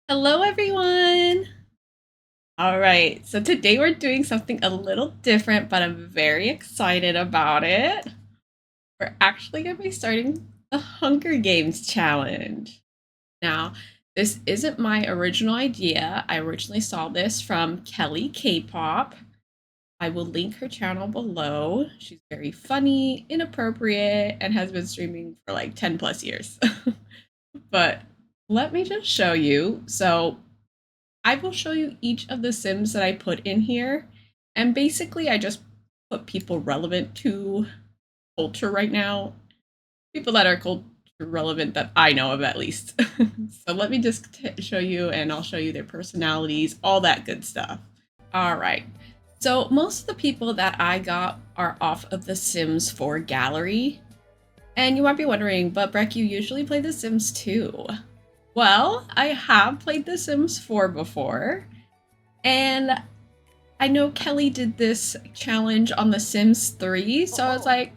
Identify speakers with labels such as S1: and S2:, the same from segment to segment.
S1: Hello, everyone. All right, so today we're doing something a little different, but I'm very excited about it. We're actually going to be starting the Hunger Games challenge. Now, this isn't my original idea. I originally saw this from Kelly K-pop. I will link her channel below. She's very funny, inappropriate, and has been streaming for like 10 plus years. But let me just show you. So I will show you each of the Sims that I put in here. And basically, I just put people relevant to culture right now. People that are culture relevant that I know of, at least. So let me just show you, and I'll show you their personalities, all that good stuff. All right. So most of the people that I got are off of the Sims 4 gallery. And you might be wondering, but Breck, you usually play The Sims 2. Well, I have played The Sims 4 before, and I know Kelly did this challenge on The Sims 3, so I was like,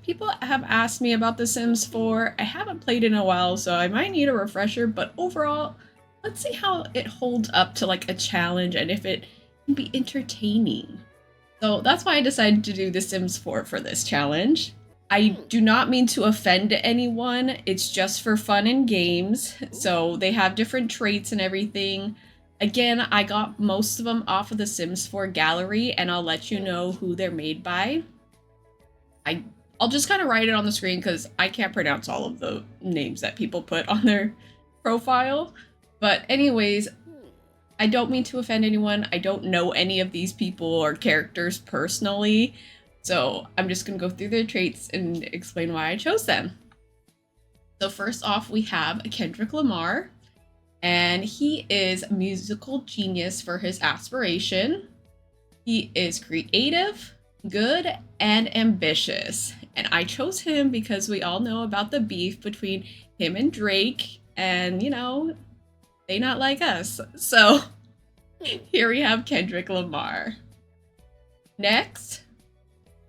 S1: people have asked me about The Sims 4. I haven't played in a while, so I might need a refresher, but overall, let's see how it holds up to like a challenge and if it can be entertaining. So that's why I decided to do The Sims 4 for this challenge. I do not mean to offend anyone. It's just for fun and games. So they have different traits and everything. Again, I got most of them off of the Sims 4 gallery, and I'll let you know who they're made by. I'll just kind of write it on the screen because I can't pronounce all of the names that people put on their profile. But anyways, I don't mean to offend anyone. I don't know any of these people or characters personally. So I'm just going to go through their traits and explain why I chose them. So first off, we have Kendrick Lamar, and he is a musical genius for his aspiration. He is creative, good, and ambitious. And I chose him because we all know about the beef between him and Drake, and they not like us. So here we have Kendrick Lamar. Next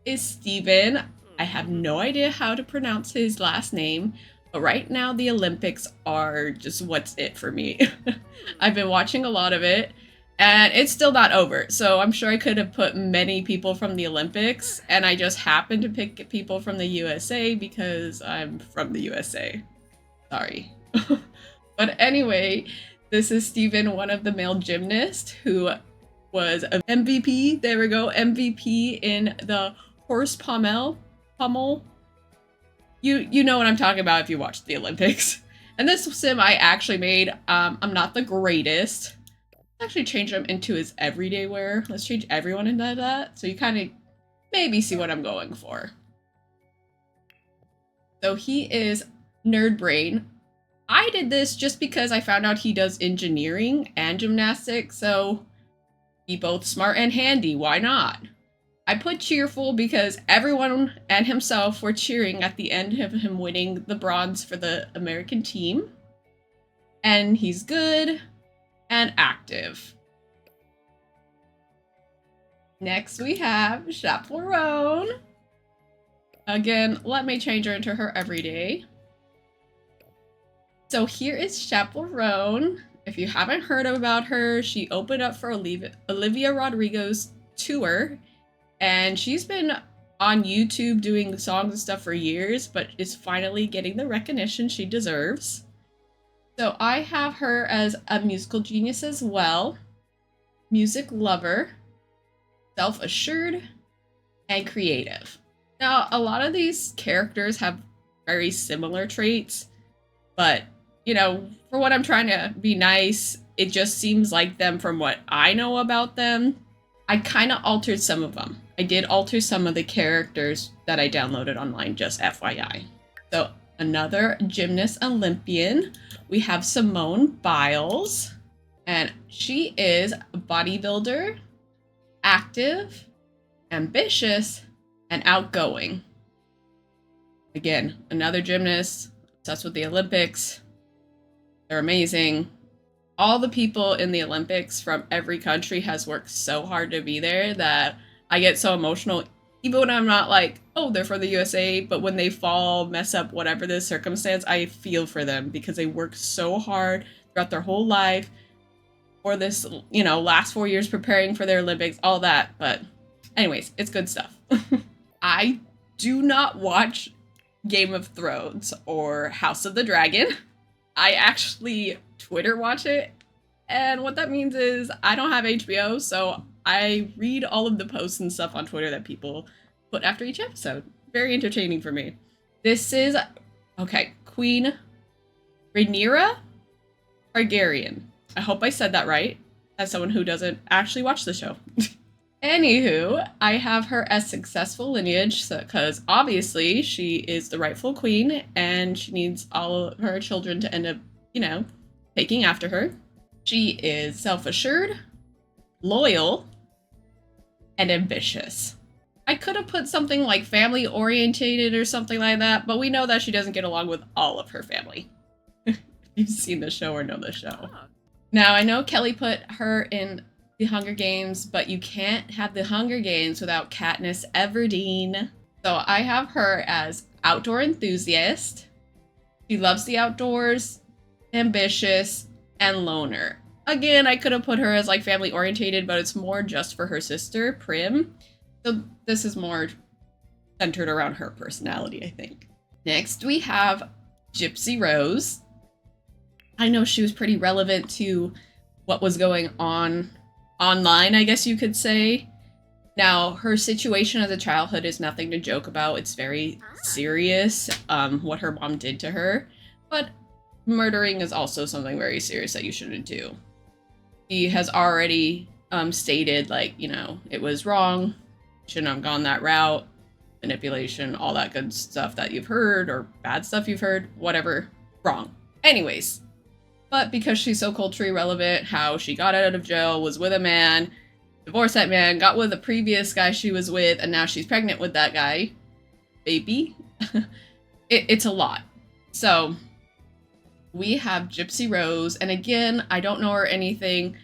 S1: is Steven. I have no idea how to pronounce his last name, but right now the Olympics are just what's it for me. I've been watching a lot of it, and it's still not over. So I'm sure I could have put many people from the Olympics, and I just happened to pick people from the USA because I'm from the USA. Sorry. But anyway, this is Steven, one of the male gymnasts who was an MVP. There we go, MVP in the horse pommel. You know what I'm talking about if you watched the Olympics. And this sim I actually made. I'm not the greatest. Let's actually change him into his everyday wear. Let's change everyone into that, so you kind of maybe see what I'm going for. So he is Nerd Brain. I did this just because I found out he does engineering and gymnastics, so be both smart and handy. Why not? I put cheerful because everyone and himself were cheering at the end of him winning the bronze for the American team. And he's good and active. Next we have Chappell Roan. Again, let me change her into her everyday. So here is Chappell Roan. If you haven't heard about her, she opened up for Olivia Rodrigo's tour. And she's been on YouTube doing songs and stuff for years, but is finally getting the recognition she deserves. So I have her as a musical genius as well, music lover, self-assured, and creative. Now, a lot of these characters have very similar traits, but, for what I'm trying to be nice, it just seems like them from what I know about them. I kind of altered some of them. I did alter some of the characters that I downloaded online, just FYI. So another gymnast Olympian, we have Simone Biles, and she is a bodybuilder, active, ambitious, and outgoing. Again, another gymnast, obsessed with the Olympics. They're amazing. All the people in the Olympics from every country has worked so hard to be there that I get so emotional, even when I'm not like, oh, they're from the USA, but when they fall, mess up, whatever the circumstance, I feel for them because they work so hard. throughout their whole life for this, last 4 years preparing for their Olympics, all that. But anyways, it's good stuff. I do not watch Game of Thrones or House of the Dragon. I actually Twitter watch it. And what that means is I don't have HBO, so I read all of the posts and stuff on Twitter that people put after each episode. Very entertaining for me. This is, Queen Rhaenyra Targaryen. I hope I said that right, as someone who doesn't actually watch the show. Anywho, I have her as successful lineage, because obviously she is the rightful queen, and she needs all of her children to end up, taking after her. She is self-assured, loyal, and ambitious. I could have put something like family-orientated or something like that, but we know that she doesn't get along with all of her family. If you've seen the show or know the show. Now, I know Kelly put her in the Hunger Games, but you can't have the Hunger Games without Katniss Everdeen. So I have her as outdoor enthusiast. She loves the outdoors, ambitious, and loner. Again, I could have put her as like family orientated, but it's more just for her sister, Prim. So this is more centered around her personality, I think. Next, we have Gypsy Rose. I know she was pretty relevant to what was going on online, I guess you could say. Now, her situation as a childhood is nothing to joke about. It's very serious, what her mom did to her. But murdering is also something very serious that you shouldn't do. He has already stated, it was wrong. Shouldn't have gone that route. Manipulation, all that good stuff that you've heard, or bad stuff you've heard, whatever. Wrong. Anyways. But because she's so culturally relevant, how she got out of jail, was with a man, divorced that man, got with the previous guy she was with, and now she's pregnant with that guy. Baby. It's a lot. So, we have Gypsy Rose, and again, I don't know her anything.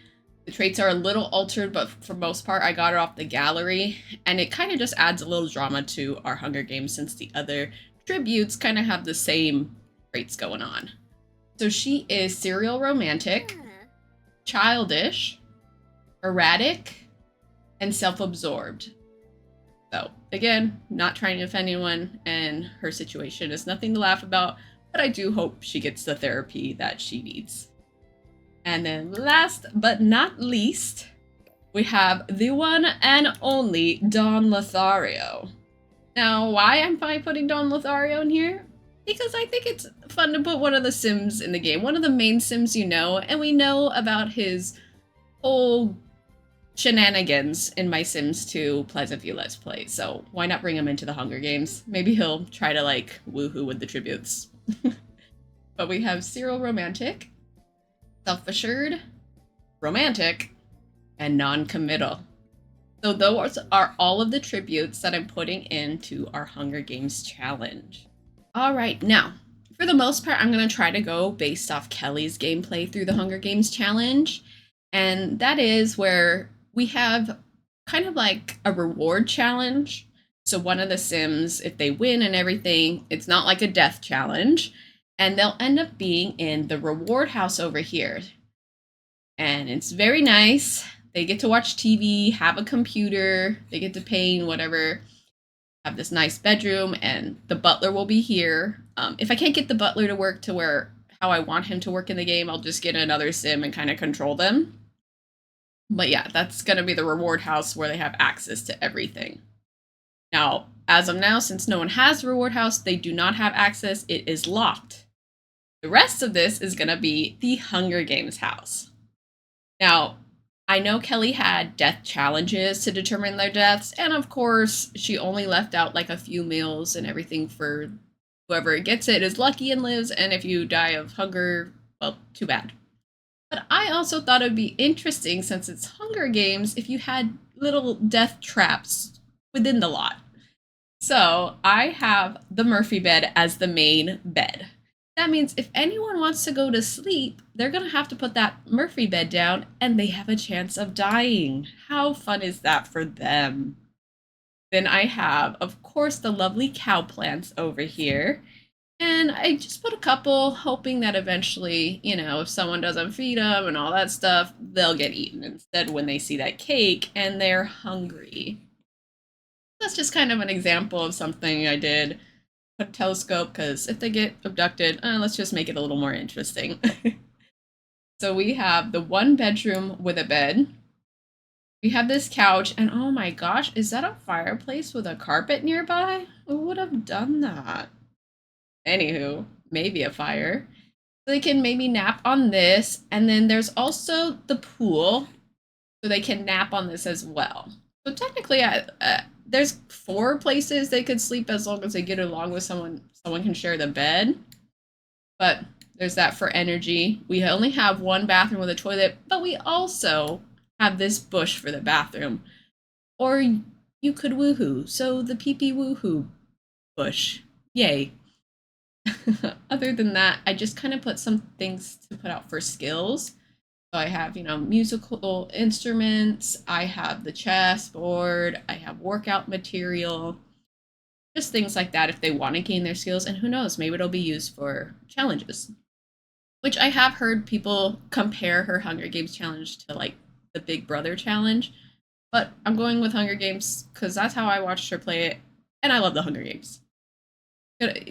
S1: The traits are a little altered, but for most part, I got it off the gallery, and it kind of just adds a little drama to our Hunger Games since the other tributes kind of have the same traits going on. So she is serial romantic, childish, erratic, and self-absorbed. So, again, not trying to offend anyone, and her situation is nothing to laugh about, but I do hope she gets the therapy that she needs. And then last but not least, we have the one and only Don Lothario. Now, why am I putting Don Lothario in here? Because I think it's fun to put one of the Sims in the game. One of the main Sims and we know about his whole shenanigans in my Sims 2 Pleasant View Let's Play. So why not bring him into the Hunger Games? Maybe he'll try to woohoo with the tributes. But we have serial romantic, self-assured, romantic, and non-committal. So those are all of the tributes that I'm putting into our Hunger Games challenge. All right, now, for the most part, I'm going to try to go based off Kelly's gameplay through the Hunger Games challenge. And that is where we have kind of like a reward challenge. So one of the Sims, if they win and everything, it's not like a death challenge. And they'll end up being in the reward house over here. And it's very nice. They get to watch TV, have a computer, they get to paint, whatever. Have this nice bedroom, and the butler will be here. If I can't get the butler to work to how I want him to work in the game, I'll just get another Sim and kind of control them. But yeah, that's going to be the reward house where they have access to everything. Now, as of now, since no one has the reward house, they do not have access. It is locked. The rest of this is going to be the Hunger Games house. Now, I know Kelly had death challenges to determine their deaths, and of course, she only left out a few meals and everything for whoever gets it is lucky and lives, and if you die of hunger, well, too bad. But I also thought it would be interesting, since it's Hunger Games, if you had little death traps within the lot. So I have the Murphy bed as the main bed. That means if anyone wants to go to sleep, they're going to have to put that Murphy bed down, and they have a chance of dying. How fun is that for them? Then I have, of course, the lovely cow plants over here. And I just put a couple, hoping that eventually, you know, if someone doesn't feed them and all that stuff, they'll get eaten instead when they see that cake and they're hungry. That's just kind of an example of something I did. Put a telescope, because if they get abducted, let's just make it a little more interesting. So we have the one bedroom with a bed. We have this couch, and oh my gosh, is that a fireplace with a carpet nearby? Who would have done that? Anywho, maybe a fire. So they can maybe nap on this, and then there's also the pool, so they can nap on this as well. So technically, there's 4 places they could sleep as long as they get along with someone. Someone can share the bed, but there's that for energy. We only have 1 bathroom with a toilet, but we also have this bush for the bathroom. Or you could woohoo. So the pee-pee woohoo bush. Yay. Other than that, I just kind of put some things to put out for skills. So I have, you know, musical instruments, I have the chessboard, I have workout material, just things like that if they want to gain their skills. And who knows, maybe it'll be used for challenges. Which I have heard people compare her Hunger Games challenge to like the Big Brother challenge. But I'm going with Hunger Games because that's how I watched her play it. And I love the Hunger Games.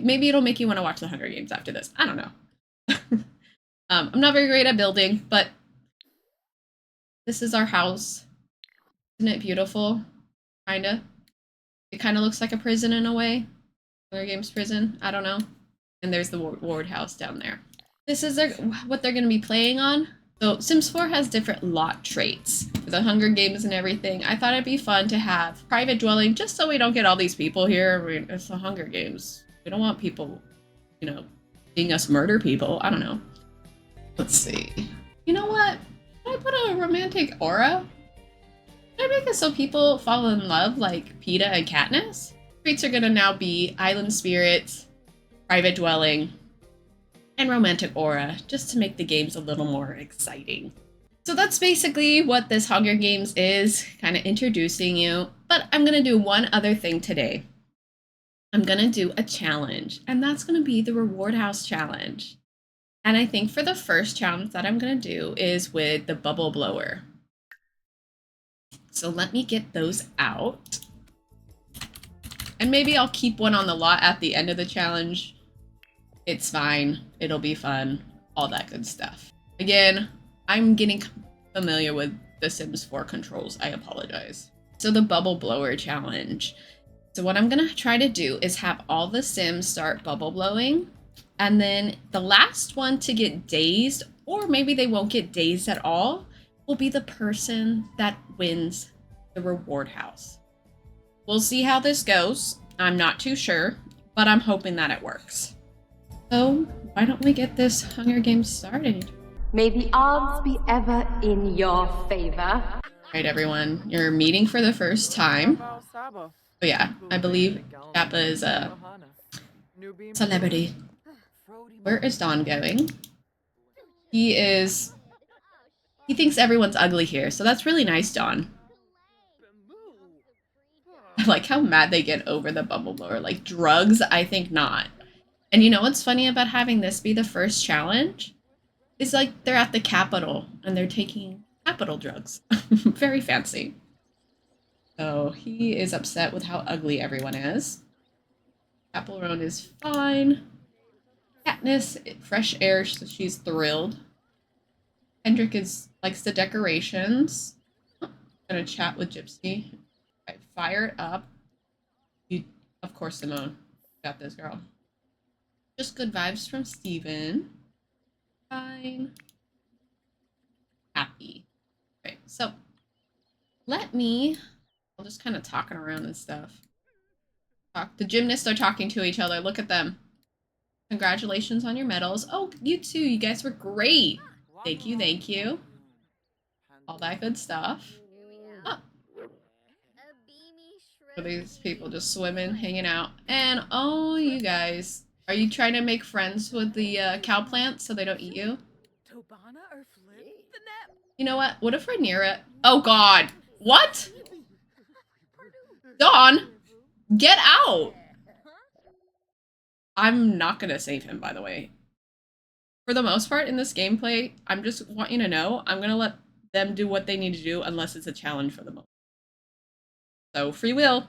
S1: Maybe it'll make you want to watch the Hunger Games after this. I don't know. I'm not very great at building, but this is our house. Isn't it beautiful? Kinda. It kind of looks like a prison in a way. Hunger Games prison. I don't know. And there's the ward house down there. This is what they're going to be playing on. So Sims 4 has different lot traits for the Hunger Games and everything. I thought it'd be fun to have private dwelling just so we don't get all these people here. I mean, it's the Hunger Games. We don't want people, you know, seeing us murder people. I don't know. Let's see. You know what? Can I put a romantic aura? Can I make it so people fall in love like Peeta and Katniss? Traits are gonna now be island spirits, private dwelling, and romantic aura, just to make the games a little more exciting. So that's basically what this Hunger Games is, kind of introducing you. But I'm gonna do one other thing today. I'm gonna do a challenge, and that's gonna be the Reward House Challenge. And I think for the first challenge that I'm gonna do is with the bubble blower. So let me get those out. And maybe I'll keep one on the lot at the end of the challenge. It's fine. It'll be fun. All that good stuff. Again, I'm getting familiar with the Sims 4 controls. I apologize. So the bubble blower challenge. So what I'm going to try to do is have all the Sims start bubble blowing. And then the last one to get dazed, or maybe they won't get dazed at all, will be the person that wins the reward house. We'll see how this goes. I'm not too sure, but I'm hoping that it works. So why don't we get this Hunger Games started?
S2: May the odds be ever in your favor.
S1: All right, everyone, you're meeting for the first time. Oh yeah, I believe Kappa is a celebrity. Where is Don going? He thinks everyone's ugly here, so that's really nice, Don. I like how mad they get over the bubble blower. Like, drugs? I think not. And you know what's funny about having this be the first challenge? It's like they're at the Capitol and they're taking capital drugs. Very fancy. So he is upset with how ugly everyone is. Chappell Roan is fine. Katniss, fresh air, so she's thrilled. Kendrick likes the decorations. I'm gonna chat with Gypsy. Right, fire it up. Of course, Simone. Got this, girl. Just good vibes from Steven. Fine. Happy. Right, so I'll just kind of talking around and stuff. The gymnasts are talking to each other. Look at them. Congratulations on your medals. Oh, you too. You guys were great. Thank you, thank you. All that good stuff. Oh. Are these people just swimming, hanging out? And oh, you guys. Are you trying to make friends with the cow plants so they don't eat you? You know what? What if Rhaenyra... Oh, God. What? Dawn, get out. I'm not gonna save him, by the way. For the most part in this gameplay, I'm just want you to know, I'm gonna let them do what they need to do unless it's a challenge for the moment. So, free will.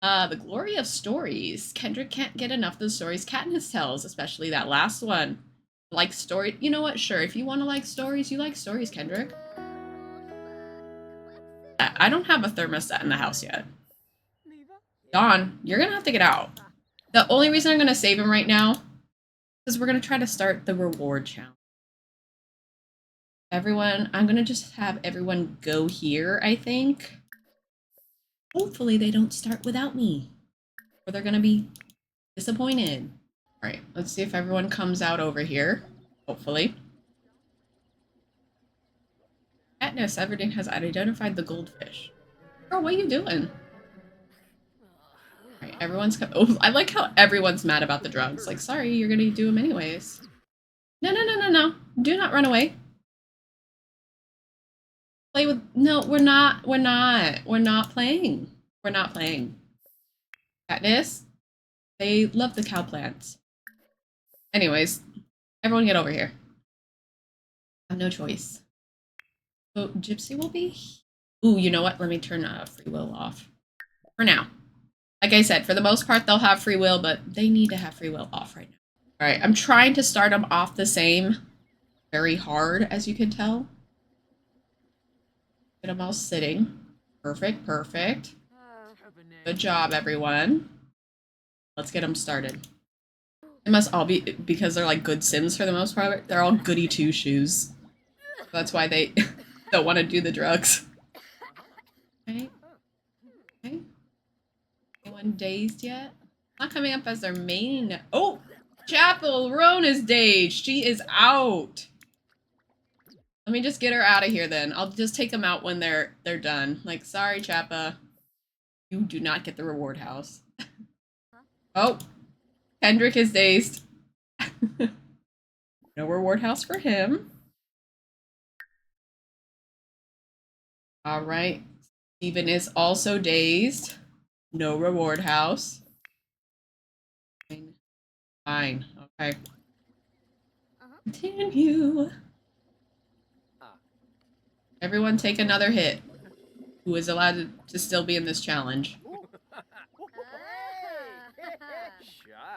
S1: The glory of stories. Kendrick can't get enough of the stories Katniss tells, especially that last one. Like story. You know what? Sure, if you want to like stories, you like stories, Kendrick. I don't have a thermostat in the house yet. Dawn, you're gonna have to get out. The only reason I'm gonna save him right now is we're gonna try to start the reward challenge. Everyone, I'm gonna just have everyone go here, I think. Hopefully they don't start without me, or they're gonna be disappointed. All right, let's see if everyone comes out over here. Hopefully. Katniss Everdeen has identified the goldfish. Girl, what are you doing? All right, everyone's oh, I like how everyone's mad about the drugs. Like, sorry, you're gonna do them anyways. No, no, no, no, no. Do not run away. Play with... No, we're not. We're not. We're not playing. We're not playing. Katniss, they love the cow plants. Anyways, everyone get over here. I have no choice. So Gypsy will be... Ooh, you know what? Let me turn free will off. For now. Like I said, for the most part, they'll have free will, but they need to have free will off right now. All right, I'm trying to start them off the same. Very hard, as you can tell. Get them all sitting. Perfect, perfect. Good job, everyone. Let's get them started. It must all be because they're like good Sims for the most part. They're all goody two shoes. That's why they don't want to do the drugs. Okay. Okay. Anyone dazed yet? Not coming up as their main. Oh, Chappell Roan is dazed. She is out. Let me just get her out of here then. I'll just take them out when they're done. Like, sorry, Chappa. You do not get the reward house. Oh, Kendrick is dazed. No reward house for him. All right. Steven is also dazed. No reward house. Fine. Fine. Okay. Continue. Everyone take another hit. Who is allowed to still be in this challenge?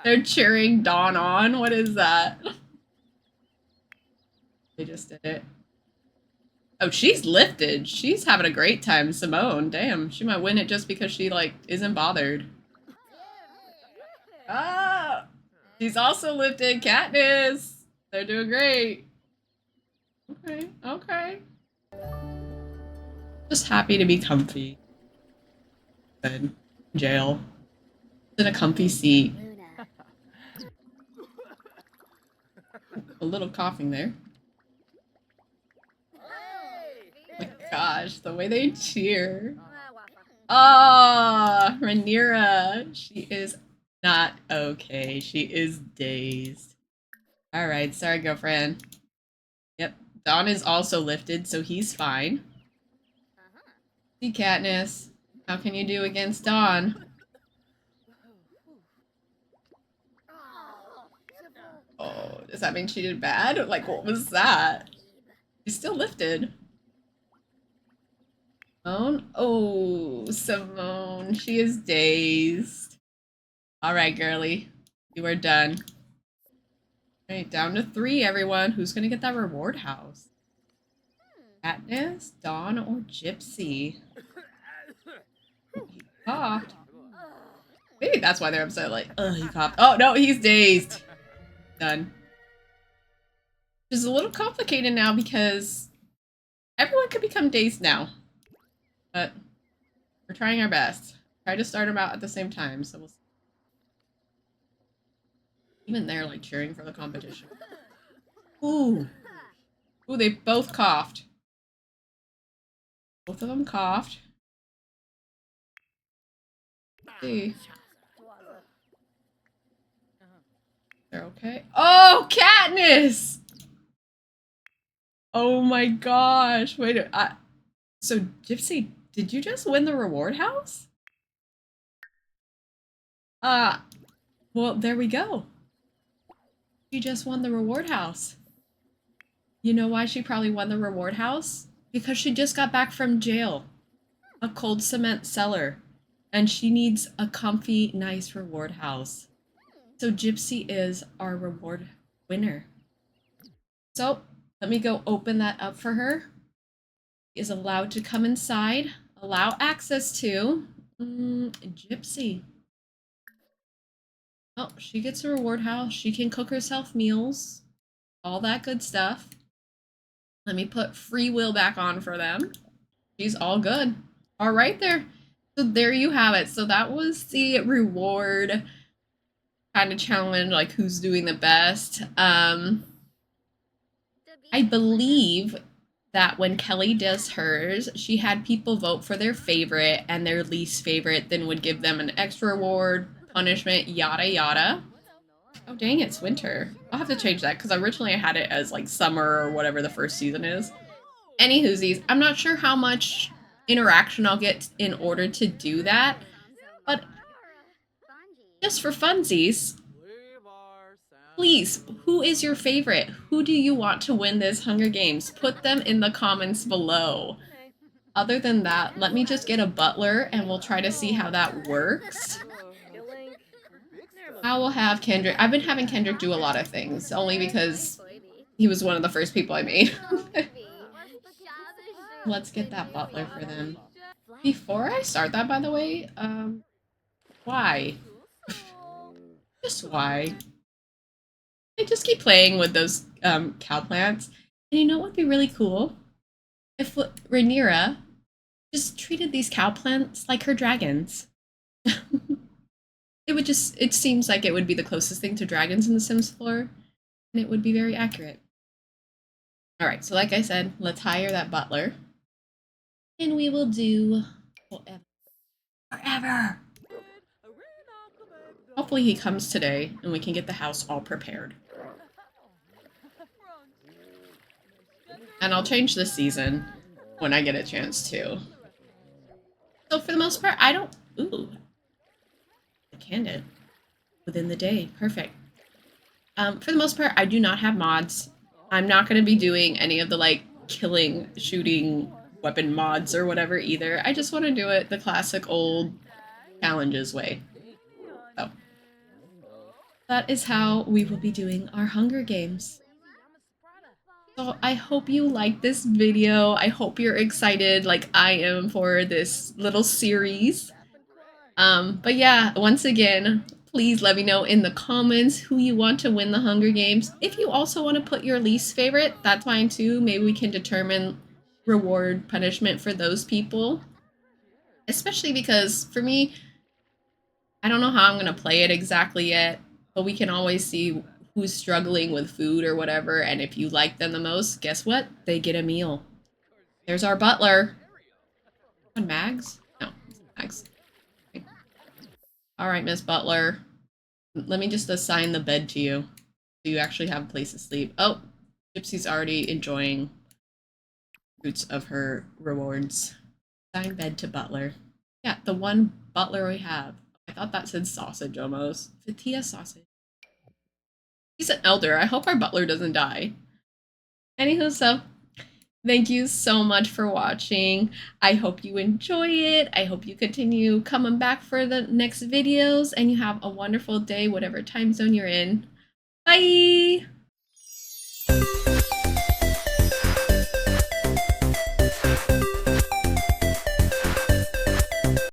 S1: They're cheering Dawn on? What is that? They just did it. Oh, she's lifted. She's having a great time, Simone. Damn, she might win it just because she, like, isn't bothered. Ah! She's also lifted. Katniss! They're doing great. Okay, okay. Just happy to be comfy. Good. Jail. In a comfy seat. A little coughing there. Oh my gosh, the way they cheer. Ah, Rhaenyra. She is not okay. She is dazed. Alright, sorry, girlfriend. Yep, Dawn is also lifted, so he's fine. See, Katniss. How can you do against Dawn? Oh, does that mean she did bad? Like, what was that? She's still lifted. Simone? Oh, Simone. She is dazed. Alright, girly. You are done. Alright, down to 3, everyone. Who's gonna get that reward house? Katniss, Dawn, or Gypsy? He coughed. Maybe that's why they're upset. Like, ugh, he coughed. Oh, no, he's dazed. Done. Which is a little complicated now because everyone could become dazed now. But we're trying our best. Try to start them out at the same time, so we'll see. Even they're like cheering for the competition. Ooh. Ooh, they both coughed. Both of them coughed. Let's see. They're okay. Oh, Katniss! Oh my gosh. Wait, so Gypsy, did you just win the reward house? Well, there we go. She just won the reward house. You know why she probably won the reward house? Because she just got back from jail. A cold cement cellar. And she needs a comfy, nice reward house. So Gypsy is our reward winner. So let me go open that up for her. She is allowed to come inside. Allow access to Gypsy. Oh, she gets a reward house. She can cook herself meals. All that good stuff. Let me put free will back on for them. She's all good. All right there. So there you have it. So that was the reward kind of challenge, like who's doing the best. I believe that when Kelly does hers, she had people vote for their favorite, and their least favorite then would give them an extra reward, punishment, yada yada. Oh dang, it's winter. I'll have to change that because originally I had it as like summer or whatever the first season is. Any whoosies, I'm not sure how much interaction I'll get in order to do that, but just for funsies, please, who is your favorite? Who do you want to win this Hunger Games? Put them in the comments below. Other than that, let me just get a butler and we'll try to see how that works. I will have Kendrick. I've been having Kendrick do a lot of things, only because he was one of the first people I made. Let's get that butler for them. Before I start that, by the way, why? Just why? I just keep playing with those cow plants. And you know what would be really cool? If Rhaenyra just treated these cow plants like her dragons. It seems like it would be the closest thing to dragons in the Sims 4, and it would be very accurate. Alright, so like I said, let's hire that butler. And we will do forever. Hopefully he comes today and we can get the house all prepared. And I'll change this season when I get a chance to. So for the most part, I don't... Ooh. Candid. Within the day. Perfect. For the most part, I do not have mods. I'm not going to be doing any of the, like, killing, shooting, weapon mods or whatever either. I just want to do it the classic old challenges way. So that is how we will be doing our Hunger Games. So I hope you liked this video. I hope you're excited like I am for this little series. But yeah, once again, please let me know in the comments who you want to win the Hunger Games. If you also want to put your least favorite, that's fine too. Maybe we can determine reward punishment for those people. Especially because for me, I don't know how I'm going to play it exactly yet, but we can always see who's struggling with food or whatever, and if you like them the most, guess what? They get a meal. There's our butler. On Mags? No, Mags. Okay. All right, Miss Butler. Let me just assign the bed to you, so you actually have a place to sleep. Oh, Gypsy's already enjoying fruits of her rewards. Assign bed to Butler. Yeah, the one butler we have. I thought that said sausage almost. Fattia sausage. He's an elder. I hope our butler doesn't die. Anywho, so thank you so much for watching. I hope you enjoy it. I hope you continue coming back for the next videos, and you have a wonderful day, whatever time zone you're in. Bye!